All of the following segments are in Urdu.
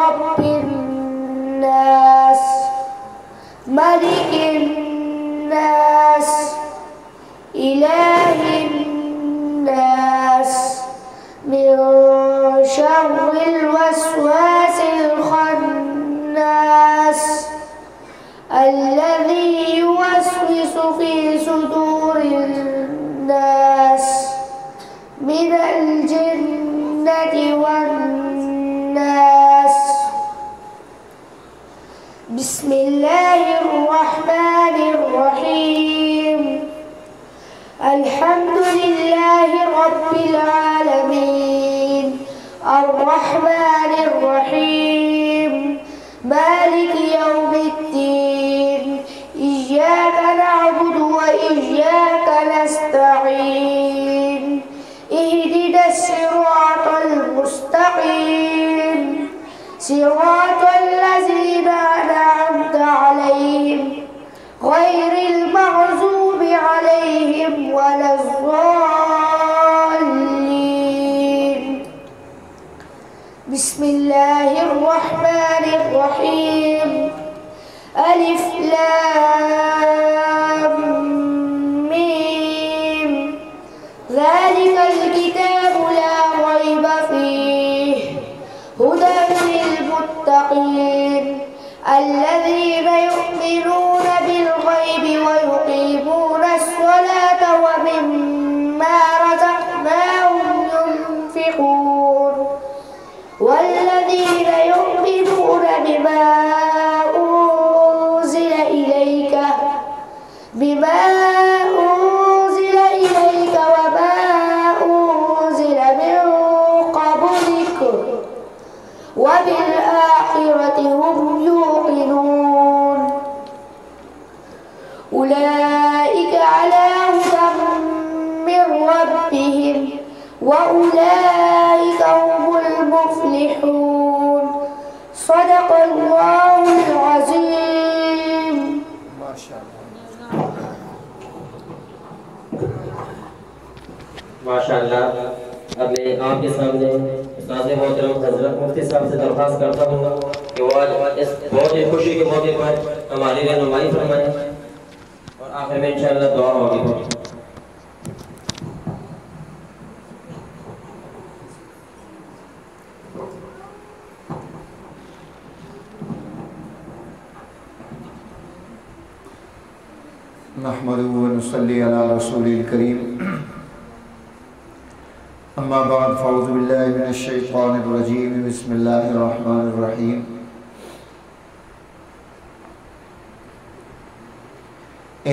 رب الناس ملك الناس إله الناس من شر الوسواس الخناس الذي يوسوس في صدور الناس من الجنة والناس بسم الله الرحمن الرحيم الحمد لله رب العالمين الرحمن الرحيم مالك يوم الدين إياك نعبد وإياك نستعين اهدنا الصراط المستقيم صراط الذين أنعمت عليهم غير المغضوب عليهم ولا الضالين بسم الله الرحمن الرحيم ألف لام ميم ذلك الكتاب لا ريب فيه هدى للمتقين الذين يؤمنون بالغيب ويقيمون الصلاة ومما رزقناهم ينفقون والذين يؤمنون بما أنزل إليك وما أنزل من قبلك وبالآخرة هم يوقنون أولئك على هدى من ربهم وأولئك هم المفلحون صدق الله العظيم. ما شاء اللہ ماشاء اللہ. اب میں آپ کے سامنے استاد محترم حضرت مفتی صاحب سے درخواست کرتا ہوں کہ وہ اس بہت ہی خوشی کے موقع پر ہماری رہنمائی فرمائیں اور آخر میں انشاءاللہ دعا ہوگی. نحمده ونصلي على رسول الكريم اما بعد فاعوذ بالله من الشيطان الرجيم بسم الله الرحمن الرحيم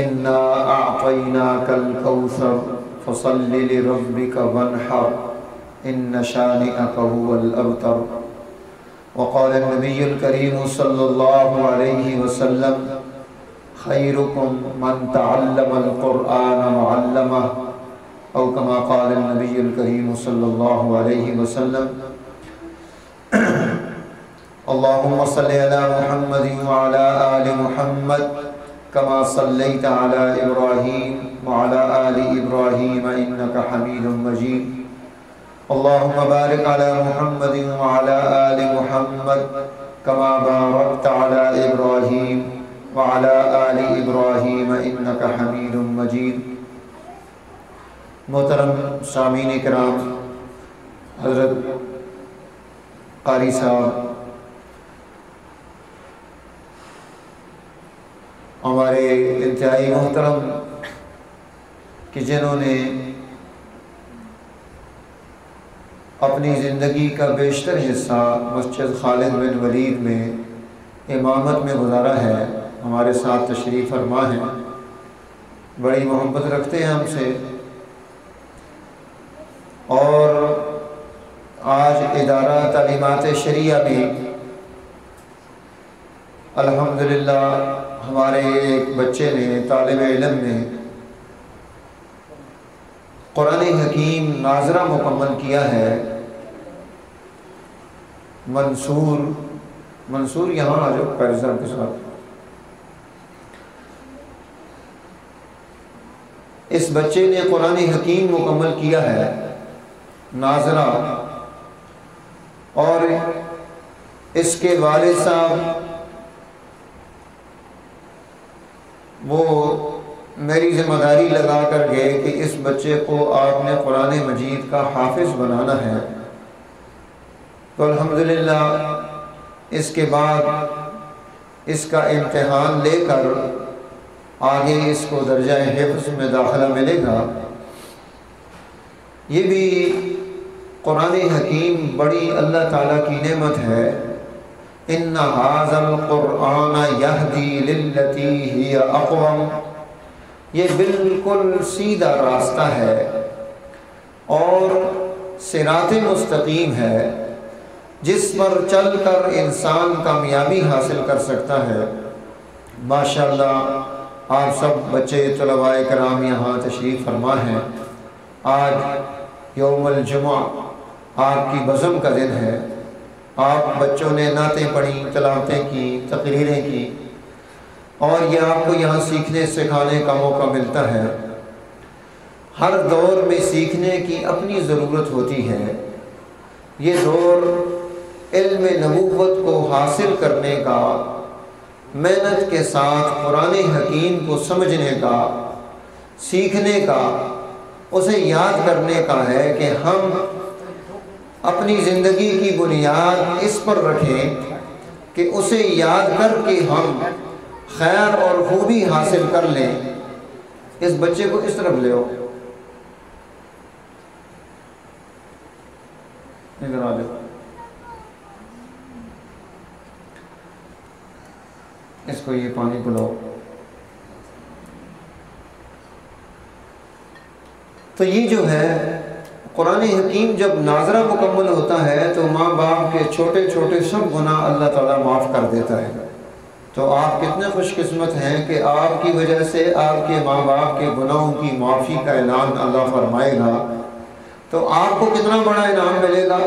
إنا أعطيناك الكوثر فصل لربك وانحر إن شانئك هو الأبتر. وقال النبي الكريم صلى الله عليه وسلم خيركم من تعلم القرآن وعلمه أو كما قال النبي الكريم صلى الله عليه وسلم. اللهم صل على محمد وعلى آل محمد كما صليت على إبراهيم وعلى آل إبراهيم إنك حميد مجيد. اللهم بارك على محمد وعلى آل محمد كما باركت على إبراهيم وعلى آل إبراهيم إنك حميد مجيد. محترم سامعین کرام، حضرت قاری صاحب ہمارے انتہائی محترم کہ جنہوں نے اپنی زندگی کا بیشتر حصہ مسجد خالد بن ولید میں امامت میں گزارا ہے، ہمارے ساتھ تشریف فرما ہیں، بڑی محبت رکھتے ہیں ہم سے، اور آج ادارہ تعلیمات شریعہ میں الحمدللہ ہمارے ایک بچے نے، طالب علم نے قرآن حکیم ناظرہ مکمل کیا ہے. منصور یہاں آ جاؤ پیرزان کے ساتھ. اس بچے نے قرآن حکیم مکمل کیا ہے ناظرہ، اور اس کے والد صاحب وہ میری ذمہ داری لگا کر گئے کہ اس بچے کو آپ نے قرآن مجید کا حافظ بنانا ہے، تو الحمدللہ اس کے بعد اس کا امتحان لے کر آگے اس کو درجہ حفظ میں داخلہ ملے گا۔ یہ بھی قرآن حکیم بڑی اللہ تعالیٰ کی نعمت ہے۔ ان ھذا القرآن یہدی للتی ہی اقوم، یہ بالکل سیدھا راستہ ہے اور صراط مستقیم ہے جس پر چل کر انسان کامیابی حاصل کر سکتا ہے۔ ماشاءاللہ آپ سب بچے طلباء کرام یہاں تشریف فرما ہیں۔ آج یوم الجمعہ آپ کی بزم کا دن ہے، آپ بچوں نے نعتیں پڑھی، تلاوتیں کی، تقریریں کی، اور یہ آپ کو یہاں سیکھنے سکھانے کا موقع ملتا ہے۔ ہر دور میں سیکھنے کی اپنی ضرورت ہوتی ہے۔ یہ دور علم نبوت کو حاصل کرنے کا، محنت کے ساتھ قرآن حکیم کو سمجھنے کا، سیکھنے کا، اسے یاد کرنے کا ہے کہ ہم اپنی زندگی کی بنیاد اس پر رکھیں کہ اسے یاد کر کے ہم خیر اور خوبی حاصل کر لیں۔ اس بچے کو اس طرف لے آؤ، ادھر آ جاؤ، اس کو یہ پانی پلاؤ۔ تو یہ جو ہے قرآن حکیم جب ناظرہ مکمل ہوتا ہے تو ماں باپ کے چھوٹے چھوٹے سب گناہ اللہ تعالیٰ معاف کر دیتا ہے۔ تو آپ کتنے خوش قسمت ہیں کہ آپ کی وجہ سے آپ کے ماں باپ کے گناہوں کی معافی کا اعلان اللہ فرمائے گا، تو آپ کو کتنا بڑا انعام ملے گا،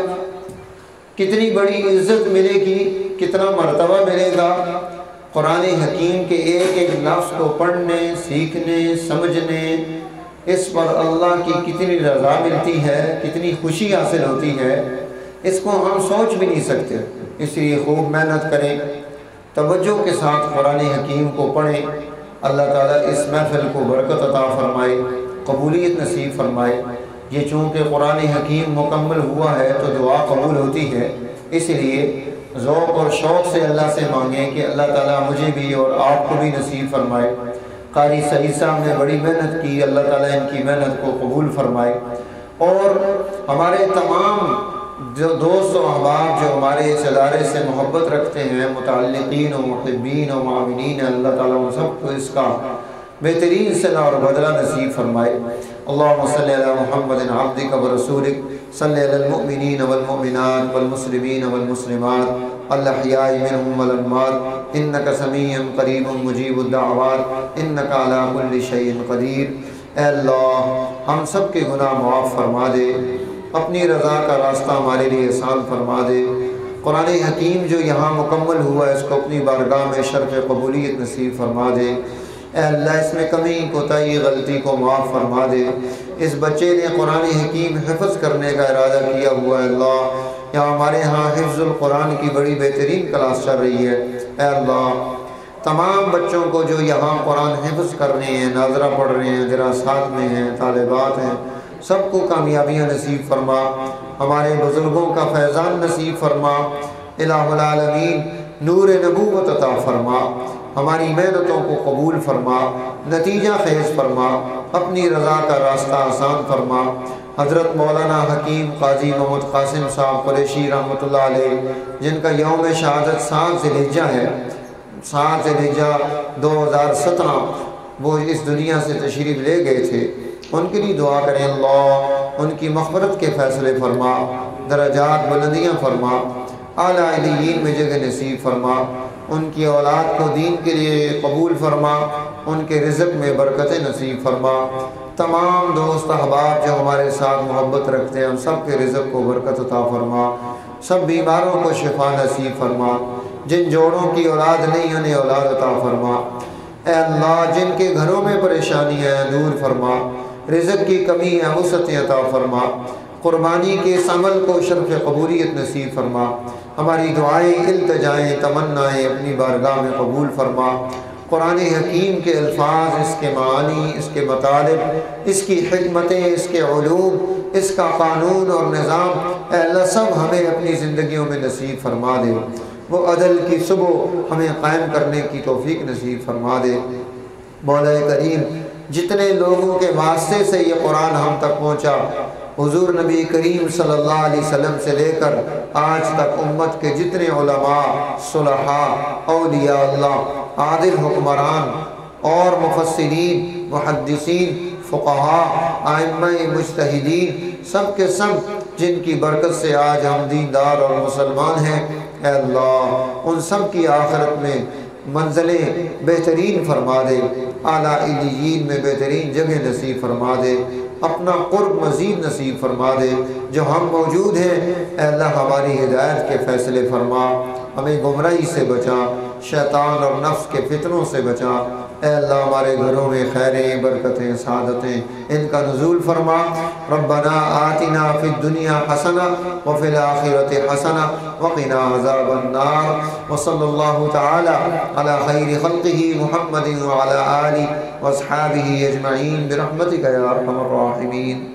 کتنی بڑی عزت ملے گی، کتنا مرتبہ ملے گا۔ قرآن حکیم کے ایک ایک لفظ کو پڑھنے، سیکھنے، سمجھنے، اس پر اللہ کی کتنی رضا ملتی ہے، کتنی خوشی حاصل ہوتی ہے، اس کو ہم سوچ بھی نہیں سکتے۔ اس لیے خوب محنت کریں، توجہ کے ساتھ قرآن حکیم کو پڑھیں۔ اللہ تعالیٰ اس محفل کو برکت عطا فرمائے، قبولیت نصیب فرمائے۔ یہ چونکہ قرآن حکیم مکمل ہوا ہے تو دعا قبول ہوتی ہے، اس لیے ذوق اور شوق سے اللہ سے مانگیں کہ اللہ تعالیٰ مجھے بھی اور آپ کو بھی نصیب فرمائے۔ قاری سعید صاحب نے بڑی محنت کی، اللہ تعالیٰ ان کی محنت کو قبول فرمائے، اور ہمارے تمام جو دوست و احباب جو ہمارے اس ادارے سے محبت رکھتے ہیں، متعلقین و محبین و معاونین، اللہ تعالیٰ ان سب کو اس کا بہترین صلہ اور بدلہ نصیب فرمائے۔ اللہم صلی علی محمد عبدک و رسولک، صلی علی المؤمنین والمؤمنات والمسلمین والمسلمات الاحیاء منہم والاموات، انک سمیع قریب مجیب الدعوات، انک علی کل شیء قدیر۔ اے اللہ ہم سب کے گناہ معاف فرما دے، اپنی رضا کا راستہ ہمارے لیے آسان فرما دے۔ قرآن حکیم جو یہاں مکمل ہوا ہے اس کو اپنی بارگاہ میں شرف قبولیت نصیب فرما دے۔ اے اللہ اس میں کمی کوتاہی غلطی کو معاف فرما دے۔ اس بچے نے قرآن حکیم حفظ کرنے کا ارادہ کیا ہوا ہے، اللہ یہاں ہمارے ہاں حفظ القرآن کی بڑی بہترین کلاس چل رہی ہے۔ اے اللہ تمام بچوں کو جو یہاں قرآن حفظ کر رہے ہیں، ناظرہ پڑھ رہے ہیں، دراسات میں ہیں، طالبات ہیں، سب کو کامیابیاں نصیب فرما، ہمارے بزرگوں کا فیضان نصیب فرما۔ الہ العالمین نور نبوت عطا فرما، ہماری محنتوں کو قبول فرما، نتیجہ خیز فرما، اپنی رضا کا راستہ آسان فرما۔ حضرت مولانا حکیم قاضی محمد قاسم صاحب قریشی رحمت اللہ علیہ، جن کا یوم شہادت 7 ذی الحجہ ہے، 7 ذی الحجہ 2017 وہ اس دنیا سے تشریف لے گئے تھے، ان کے لیے دعا کریں اللہ ان کی مغفرت کے فیصلے فرما، درجات بلندیاں فرما، اعلیٰ علیین میں جگہ نصیب فرما، ان کی اولاد کو دین کے لیے قبول فرما، ان کے رزق میں برکتیں نصیب فرما۔ تمام دوست احباب جو ہمارے ساتھ محبت رکھتے ہیں ان سب کے رزق کو برکت عطا فرما، سب بیماروں کو شفا نصیب فرما، جن جوڑوں کی اولاد نہیں انہیں اولاد عطا فرما۔ اے اللہ جن کے گھروں میں پریشانیاں ہیں دور فرما، رزق کی کمی ہے وسعت عطا فرما۔ قربانی کے اس عمل کو شرف قبولیت نصیب فرما، ہماری دعائیں، التجائیں، تمنائیں اپنی بارگاہ میں قبول فرما۔ قرآن حکیم کے الفاظ، اس کے معانی، اس کے مطالب، اس کی حکمتیں، اس کے علوم، اس کا قانون اور نظام، اے اللہ سب ہمیں اپنی زندگیوں میں نصیب فرما دے۔ وہ عدل کی صبح ہمیں قائم کرنے کی توفیق نصیب فرما دے۔ مولا کریم، جتنے لوگوں کے واسطے سے یہ قرآن ہم تک پہنچا، حضور نبی کریم صلی اللہ علیہ وسلم سے لے کر آج تک امت کے جتنے علماء، صلحاء، اولیاء اللہ، عادل حکمران اور مفسرین، محدثین، فقہاء، ائمہ مجتہدین، سب کے سب جن کی برکت سے آج ہم دیندار اور مسلمان ہیں، اے اللہ ان سب کی آخرت میں منزلیں بہترین فرما دے، اعلیٰ علیین میں بہترین جگہ نصیب فرما دے، اپنا قرب مزید نصیب فرما دے۔ جو ہم موجود ہیں اے اللہ ہماری ہدایت کے فیصلے فرما، ہمیں گمراہی سے بچا، شیطان اور نفس کے فتنوں سے بچا۔ اے اللہ ہمارے گھروں میں خیریں، برکتیں، سعادتیں ان کا نزول فرما۔ ربنا آتنا فی الدنیا حسنہ وفی الآخرۃ حسنہ وقنا عذاب النار، وصلی اللہ تعالی علی خیر خلقہ محمد وعلی آلہ واصحابہ اجمعین برحمتک یا ارحم الراحمین۔